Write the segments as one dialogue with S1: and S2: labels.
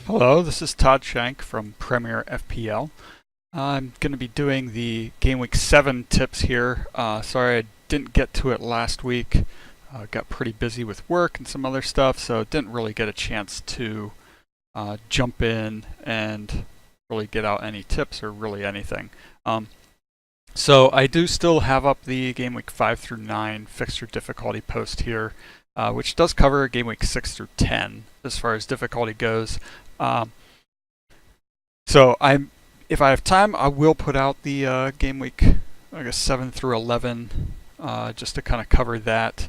S1: Hello, this is Todd Shank from Premier FPL. I'm going to be doing the Game Week 7 tips here. Sorry I didn't get to it last week. Got pretty busy with work and some other stuff, so didn't really get a chance to jump in and really get out any tips or really anything. So I do still have up the Game Week 5 through 9 fixture difficulty post here, which does cover Game Week 6 through 10 as far as difficulty goes. Um, so if I have time, I will put out the game week, I guess 7 through 11, just to kind of cover that.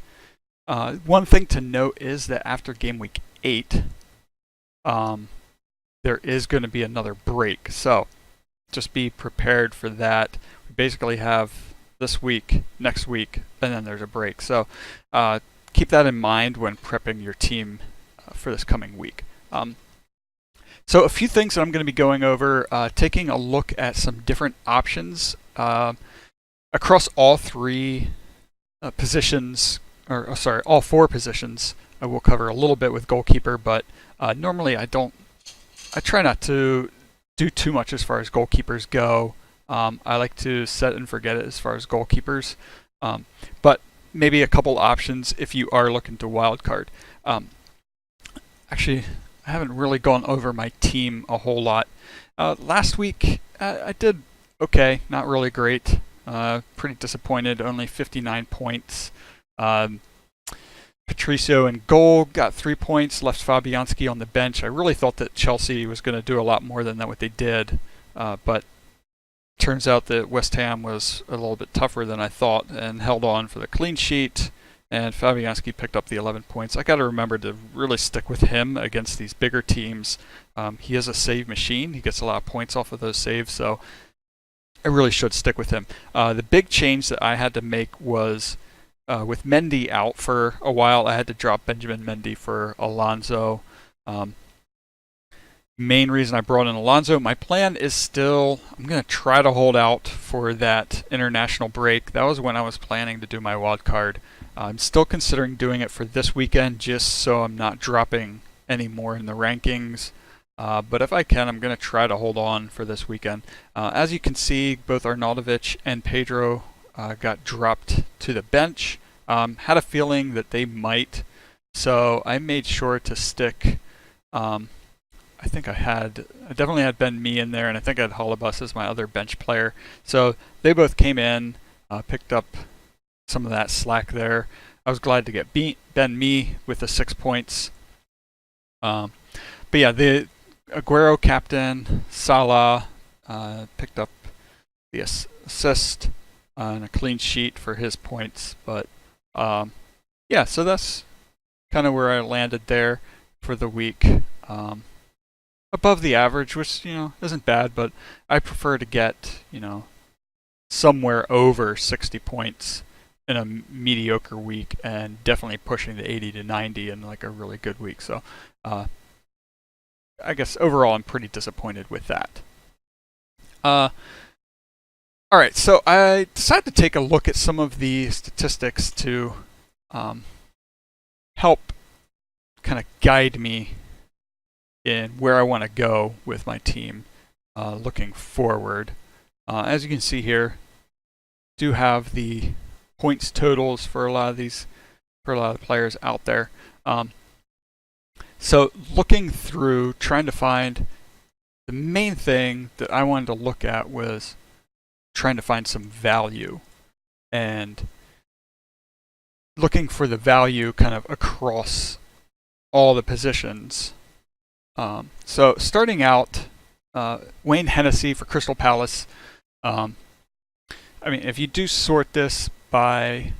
S1: One thing to note is that after game week 8, there is going to be another break. So just be prepared for that. We basically have this week, next week, and then there's a break. So keep that in mind when prepping your team for this coming week. So a few things that I'm going to be going over, taking a look at some different options across all three positions, or sorry, all four positions. I will cover a little bit with goalkeeper, but normally I try not to do too much as far as goalkeepers go. I like to set and forget it as far as goalkeepers, but maybe a couple options if you are looking to wildcard. Actually, I haven't really gone over my team a whole lot. Last week, I did okay, not really great. Pretty disappointed, only 59 points. Patricio in goal got 3 points, left Fabianski on the bench. I really thought that Chelsea was going to do a lot more than what they did, but turns out that West Ham was a little bit tougher than I thought and held on for the clean sheet. And Fabianski picked up the 11 points. I got to remember to really stick with him against these bigger teams. He is a save machine. He gets a lot of points off of those saves, so I really should stick with him. The big change that I had to make was with Mendy out for a while, I had to drop Benjamin Mendy for Alonso. Main reason I brought in Alonso, my plan is still, I'm going to try to hold out for that international break. That was when I was planning to do my wild card. I'm still considering doing it for this weekend just so I'm not dropping any more in the rankings. But if I can, I'm going to try to hold on for this weekend. As you can see, both Arnautovic and Pedro got dropped to the bench. Had a feeling that they might, so I made sure to stick. I think I definitely had Ben Mee in there, and I think I had Holebus as my other bench player. So they both came in, picked up some of that slack there. I was glad to get Ben Mee with the 6 points. But yeah, the Aguero captain, Salah, picked up the assist and a clean sheet for his points. But yeah, so that's kind of where I landed there for the week. Above the average, which, isn't bad, but I prefer to get, somewhere over 60 points in a mediocre week and definitely pushing the 80 to 90 in like a really good week. So I guess overall I'm pretty disappointed with that. Alright, so I decided to take a look at some of the statistics to help kind of guide me in where I want to go with my team looking forward. As you can see here, do have the points totals for a lot of the players out there. So looking through, trying to find the main thing that I wanted to look at was trying to find some value and looking for the value kind of across all the positions. So starting out, Wayne Hennessy for Crystal Palace. If you do sort this by,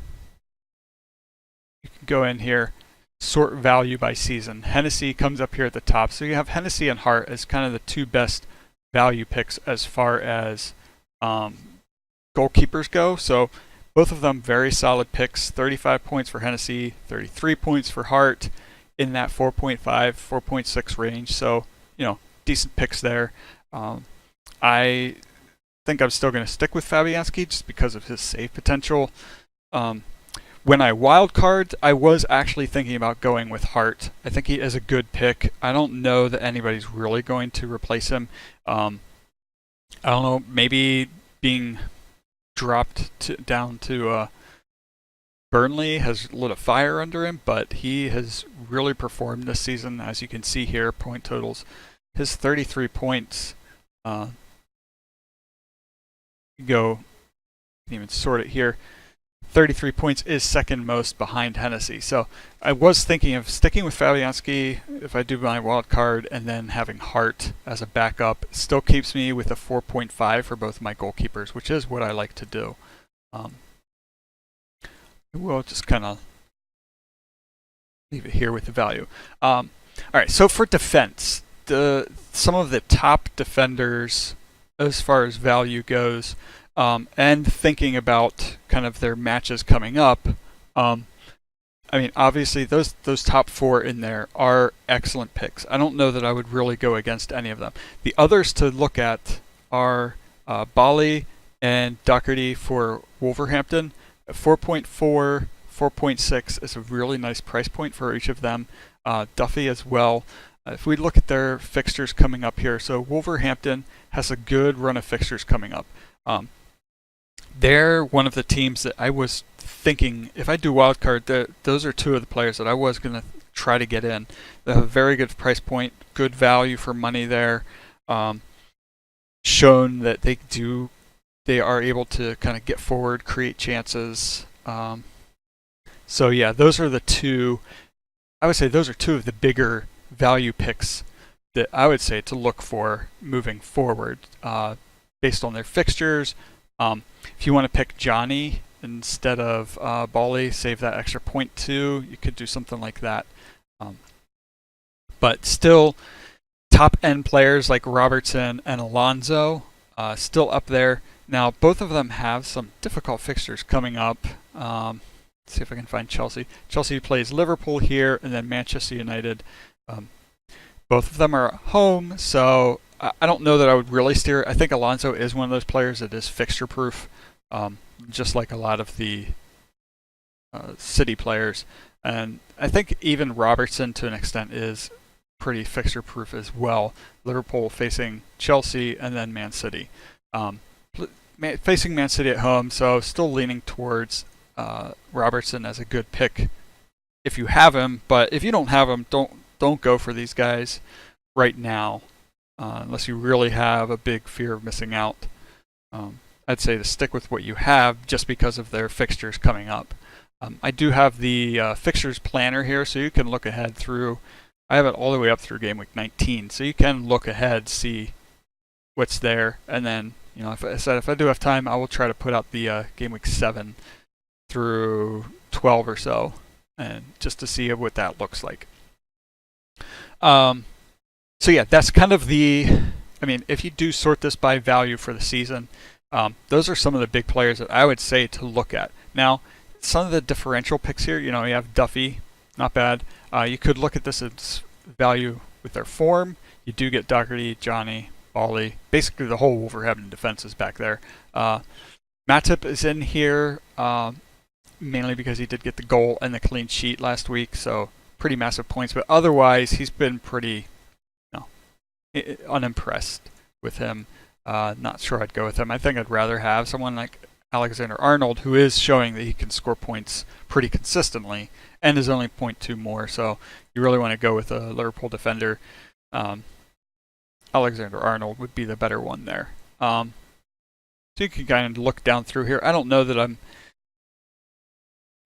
S1: you can go in here, sort value by season. Hennessy comes up here at the top. So you have Hennessy and Hart as kind of the two best value picks as far as goalkeepers go. So both of them very solid picks. 35 points for Hennessy, 33 points for Hart, in that 4.5, 4.6 range. So, decent picks there. I think I'm still going to stick with Fabianski just because of his save potential. When I wildcard, I was actually thinking about going with Hart. I think he is a good pick. I don't know that anybody's really going to replace him. I don't know, maybe being dropped down to Burnley has lit a fire under him, but he has really performed this season. As you can see here, point totals. His 33 points, you can even sort it here. 33 points is second most behind Hennessy. So I was thinking of sticking with Fabianski if I do my wild card, and then having Hart as a backup. It still keeps me with a 4.5 for both my goalkeepers, which is what I like to do. We'll just kind of leave it here with the value. All right, so for defense, some of the top defenders as far as value goes, and thinking about kind of their matches coming up, I mean, obviously those top four in there are excellent picks. I don't know that I would really go against any of them. The others to look at are Bali and Doherty for Wolverhampton. 4.4, 4.6 is a really nice price point for each of them. Duffy as well. If we look at their fixtures coming up here, so Wolverhampton has a good run of fixtures coming up. They're one of the teams that I was thinking, if I do wildcard, those are two of the players that I was going to try to get in. They have a very good price point, good value for money there. Shown that they are able to kind of get forward, create chances. So yeah, those are the two. I would say those are two of the bigger value picks that I would say to look for moving forward, based on their fixtures. If you want to pick Johnny instead of Bali, save that extra 0.2, you could do something like that. But still, top end players like Robertson and Alonso, still up there. Now, both of them have some difficult fixtures coming up. Let's see if I can find Chelsea. Chelsea plays Liverpool here, and then Manchester United. Both of them are at home, so I don't know that I would really steer. I think Alonso is one of those players that is fixture proof, just like a lot of the City players. And I think even Robertson, to an extent, is pretty fixture proof as well. Liverpool facing Chelsea, and then Man City. Facing Man City at home, so still leaning towards Robertson as a good pick if you have him. But if you don't have him, don't go for these guys right now, unless you really have a big fear of missing out. I'd say to stick with what you have just because of their fixtures coming up. I do have the fixtures planner here, so you can look ahead through. I have it all the way up through game week 19, so you can look ahead, see what's there, and then, you know, if I do have time, I will try to put out the game week 7 through 12 or so, and just to see what that looks like. So yeah, that's kind of I mean, if you do sort this by value for the season, those are some of the big players that I would say to look at. Now, some of the differential picks here, you know, you have Duffy, not bad. You could look at this as value with their form. You do get Doherty, Johnny, Bali. Basically, the whole Wolverhampton defense is back there. Matip is in here, mainly because he did get the goal and the clean sheet last week, so pretty massive points. But otherwise, he's been pretty, unimpressed with him. Not sure I'd go with him. I think I'd rather have someone like Alexander-Arnold, who is showing that he can score points pretty consistently and is only 0.2 more. So you really want to go with a Liverpool defender. Alexander-Arnold would be the better one there. So you can kind of look down through here. I don't know that I'm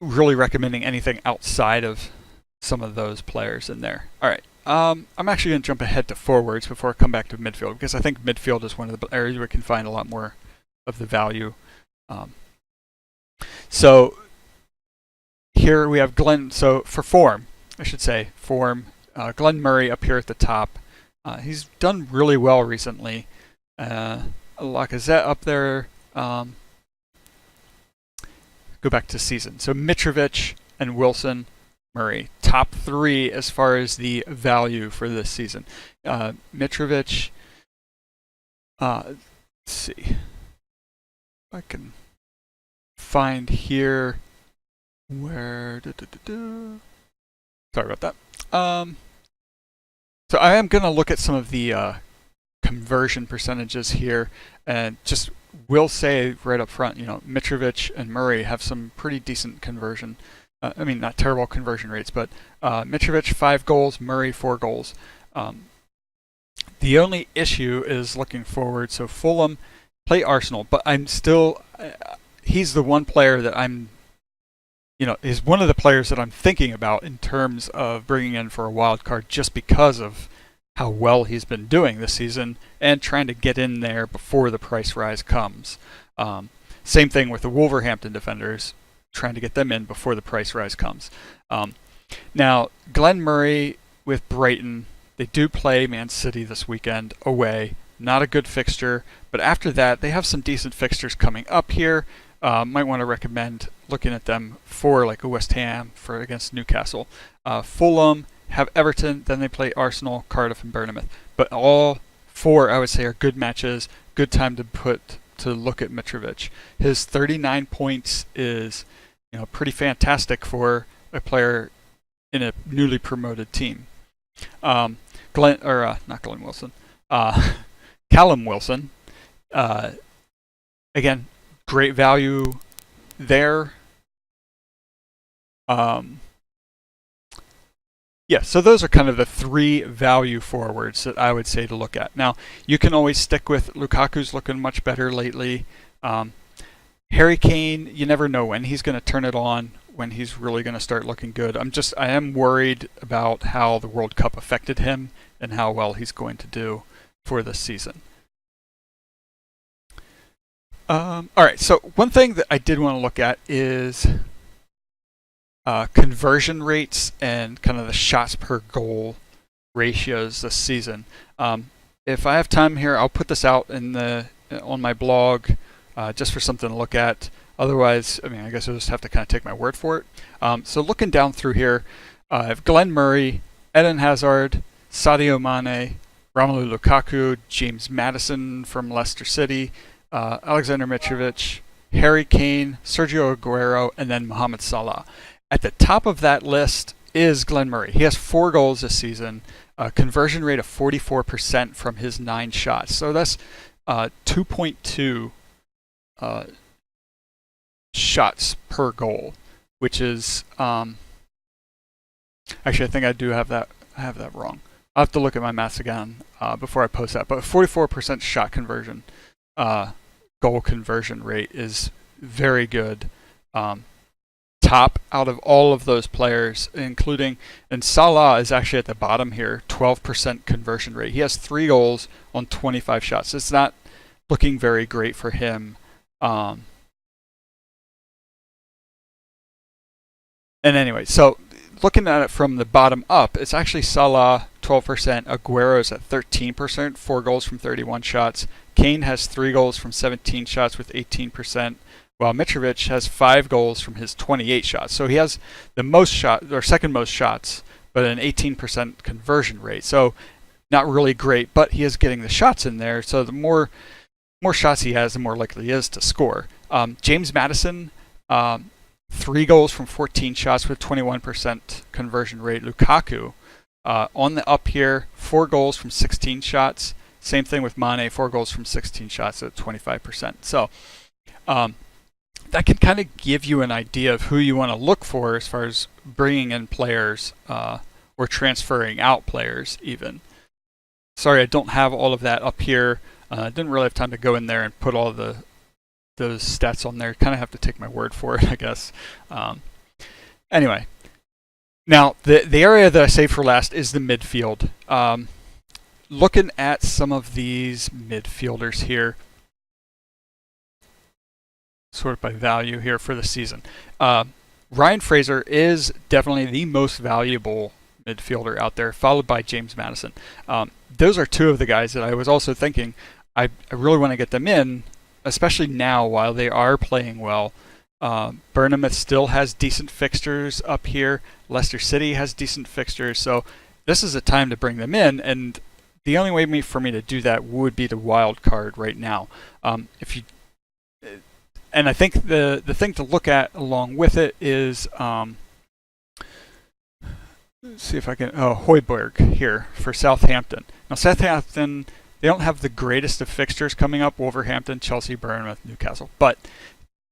S1: really recommending anything outside of some of those players in there. All right. I'm actually going to jump ahead to forwards before I come back to midfield, because I think midfield is one of the areas where we can find a lot more of the value. So here we have Glenn. So for form, Glenn Murray up here at the top. He's done really well recently. Lacazette up there. Go back to season. So Mitrovic and Wilson, Murray, top 3 as far as the value for this season. Mitrovic, let's see if I can find here. where... Sorry about that. So I am going to look at some of the conversion percentages here, and just will say right up front, Mitrovic and Murray have some pretty decent conversion. I mean, not terrible conversion rates, but Mitrovic 5 goals, Murray 4 goals. The only issue is looking forward. So Fulham play Arsenal, but I'm still. He's the one player that I'm. Is one of the players that I'm thinking about in terms of bringing in for a wild card, just because of how well he's been doing this season and trying to get in there before the price rise comes. Same thing with the Wolverhampton defenders, trying to get them in before the price rise comes. Now, Glenn Murray with Brighton, they do play Man City this weekend away. Not a good fixture, but after that, they have some decent fixtures coming up here. Might want to recommend looking at them for like a West Ham for against Newcastle. Fulham have Everton, then they play Arsenal, Cardiff, and Bournemouth. But all 4, I would say, are good matches. Good time to look at Mitrovic. His 39 points is pretty fantastic for a player in a newly promoted team. Not Glenn Wilson. Callum Wilson. Again, great value there. Yeah, so those are kind of the 3 value forwards that I would say to look at. Now, you can always stick with Lukaku's looking much better lately. Harry Kane, you never know when he's going to turn it on, when he's really going to start looking good. I am worried about how the World Cup affected him and how well he's going to do for this season. All right, so one thing that I did want to look at is conversion rates and kind of the shots per goal ratios this season. If I have time here, I'll put this out on my blog just for something to look at. Otherwise, I guess I'll just have to kind of take my word for it. So looking down through here, I have Glenn Murray, Eden Hazard, Sadio Mane, Romelu Lukaku, James Maddison from Leicester City, Alexander Mitrovic, Harry Kane, Sergio Aguero, and then Mohamed Salah. At the top of that list is Glenn Murray. He has 4 goals this season, a conversion rate of 44% from his 9 shots. So that's 2.2 shots per goal, which is actually, I think I do have that. I have that wrong. I'll have to look at my maths again before I post that. But 44% shot conversion, goal conversion rate is very good. Top out of all of those players, including, and Salah is actually at the bottom here, 12% conversion rate. He has 3 goals on 25 shots. It's not looking very great for him. And anyway, so looking at it from the bottom up, it's actually Salah 12%, Aguero's at 13%, 4 goals from 31 shots. Kane has 3 goals from 17 shots with 18%. While Mitrovic has 5 goals from his 28 shots. So he has the most shot, or second most shots, but an 18% conversion rate. So not really great, but he is getting the shots in there. So the more shots he has, the more likely he is to score. James Maddison, 3 goals from 14 shots with 21% conversion rate. Lukaku, on the up here, 4 goals from 16 shots. Same thing with Mane, 4 goals from 16 shots at 25%. So that can kind of give you an idea of who you want to look for as far as bringing in players or transferring out players even. Sorry, I don't have all of that up here. I didn't really have time to go in there and put all those stats on there. Kind of have to take my word for it, I guess. Anyway, now the area that I saved for last is the midfield. Looking at some of these midfielders here, sort by value here for the season. Ryan Fraser is definitely the most valuable midfielder out there, followed by James Maddison. Those are 2 of the guys that I was also thinking I really want to get them in, especially now while they are playing well. Bournemouth still has decent fixtures up here. Leicester City has decent fixtures, so this is a time to bring them in, and the only way for me to do that would be the wild card right now. And I think the thing to look at along with it is, let's see if I can, Højbjerg here for Southampton. Now Southampton, they don't have the greatest of fixtures coming up: Wolverhampton, Chelsea, Bournemouth, Newcastle. But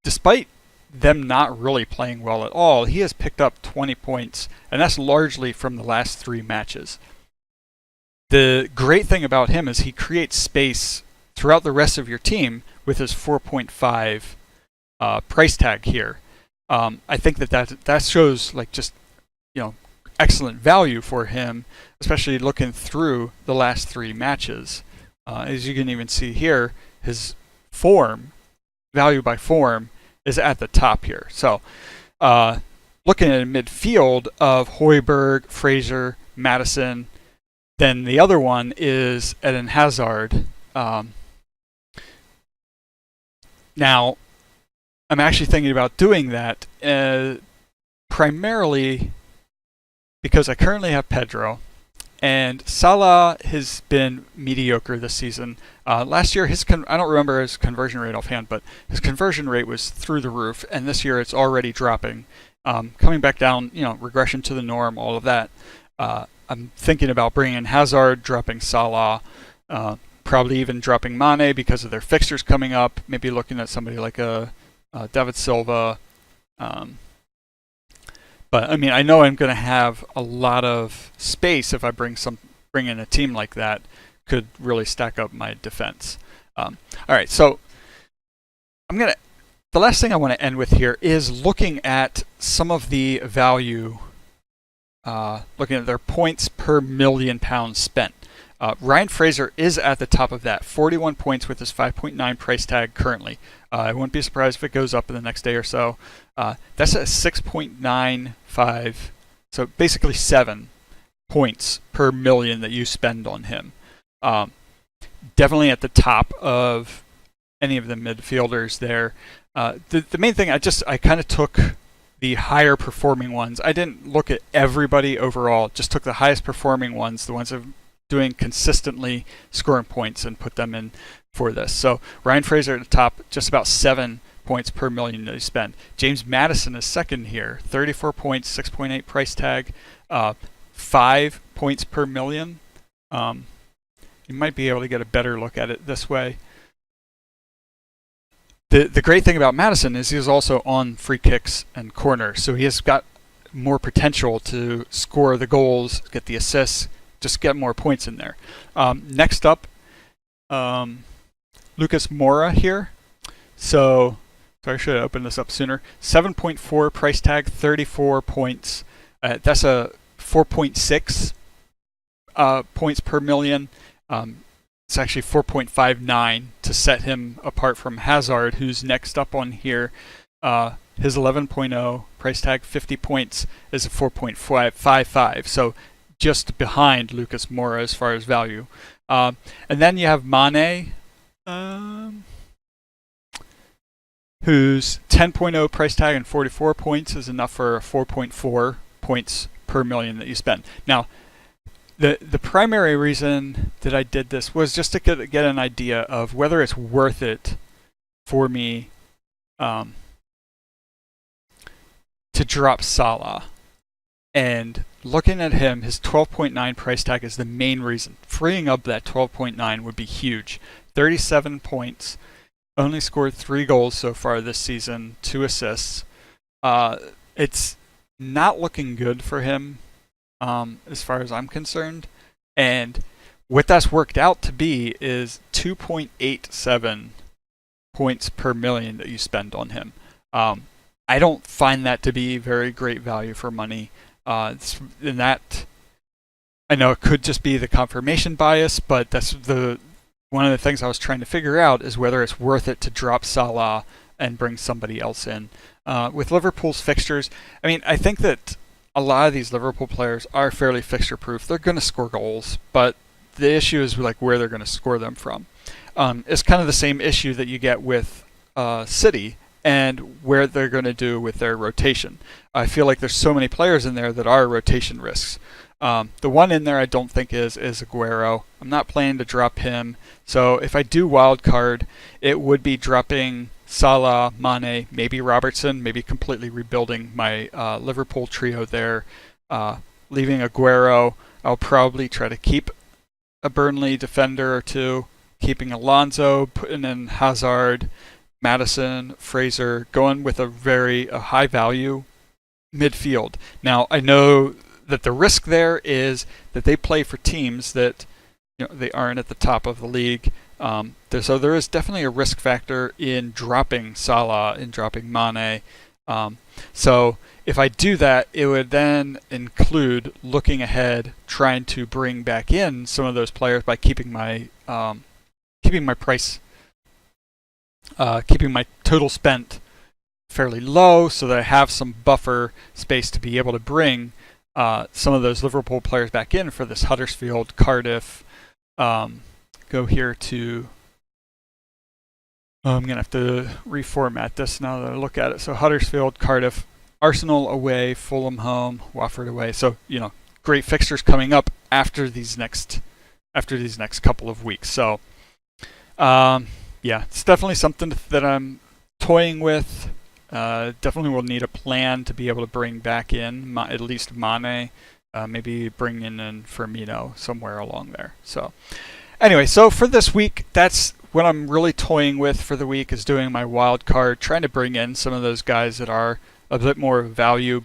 S1: despite them not really playing well at all, he has picked up 20 points, and that's largely from the last 3 matches. The great thing about him is he creates space throughout the rest of your team with his 4.5 price tag here. I think that shows like just, excellent value for him, especially looking through the last 3 matches. As you can even see here, his form, value by form, is at the top here. So looking at a midfield of Højbjerg, Fraser, Maddison, then the other one is Eden Hazard. Now, I'm actually thinking about doing that primarily because I currently have Pedro, and Salah has been mediocre this season. Last year, I don't remember his conversion rate offhand, but his conversion rate was through the roof, and this year it's already dropping, coming back down, regression to the norm, all of that. I'm thinking about bringing in Hazard, dropping Salah, probably even dropping Mane because of their fixtures coming up, maybe looking at somebody like a David Silva. But I mean, I know I'm going to have a lot of space if I bring in a team like that. Could really stack up my defense. All right, so the last thing I want to end with here is looking at some of the value, looking at their points per £1,000,000 spent. Ryan Fraser is at the top of that, 41 points with his 5.9 price tag currently. I wouldn't be surprised if it goes up in the next day or so. That's a 6.95, so basically 7 points per million that you spend on him. Definitely at the top of any of the midfielders there. The main thing, I kind of took the higher performing ones. I didn't look at everybody overall, just took the highest performing ones, the ones that are doing consistently scoring points, and put them in for this. So Ryan Fraser at the top, just about 7 points per million that he spent. James Maddison is second here, 34 points, 6.8 price tag, 5 points per million. You might be able to get a better look at it this way. The great thing about Maddison is he's also on free kicks and corners, so he has got more potential to score the goals, get the assists, just get more points in there. Next up, Lucas Moura here. So, sorry, I should have opened this up sooner. 7.4 price tag, 34 points. That's a 4.6 points per million. It's actually 4.59 to set him apart from Hazard, who's next up on here. His 11.0 price tag, 50 points, is a 4.55. So just behind Lucas Moura as far as value. And then you have Mane, whose 10.0 price tag and 44 points is enough for 4.4 points per million that you spend. Now, the primary reason that I did this was just to get an idea of whether it's worth it for me to drop Salah. And looking at him, his 12.9 price tag is the main reason. Freeing up that 12.9 would be huge. 37 points, only scored 3 goals so far this season, 2 assists. It's not looking good for him as far as I'm concerned. And what that's worked out to be is 2.87 points per million that you spend on him. I don't find that to be very great value for money. And that, I know it could just be the confirmation bias, but that's one of the things I was trying to figure out is whether it's worth it to drop Salah and bring somebody else in. With Liverpool's fixtures, I mean, I think that a lot of these Liverpool players are fairly fixture-proof. They're going to score goals, but the issue is like where they're going to score them from. It's kind of the same issue that you get with City and where they're going to do with their rotation. I feel like there's so many players in there that are rotation risks. The one in there I don't think is Aguero. I'm not planning to drop him. So if I do wild card, it would be dropping Salah, Mane, maybe Robertson, maybe completely rebuilding my Liverpool trio there, leaving Aguero. I'll probably try to keep a Burnley defender or two, keeping Alonso, putting in Hazard, Madison, Fraser, going with a high value midfield. Now, I know that the risk there is that they play for teams that they aren't at the top of the league. So there is definitely a risk factor in dropping Salah and dropping Mane. So if I do that, it would then include looking ahead, trying to bring back in some of those players by keeping my price, keeping my total spent fairly low, so that I have some buffer space to be able to bring some of those Liverpool players back in for this Huddersfield, Cardiff. Go here to. I'm gonna have to reformat this now that I look at it. So Huddersfield, Cardiff, Arsenal away, Fulham home, Watford away. So great fixtures coming up after these next couple of weeks. So it's definitely something that I'm toying with. Definitely will need a plan to be able to bring back in at least Mane, maybe bring in Firmino somewhere along there. So anyway, so for this week, that's what I'm really toying with for the week, is doing my wild card, trying to bring in some of those guys that are a bit more value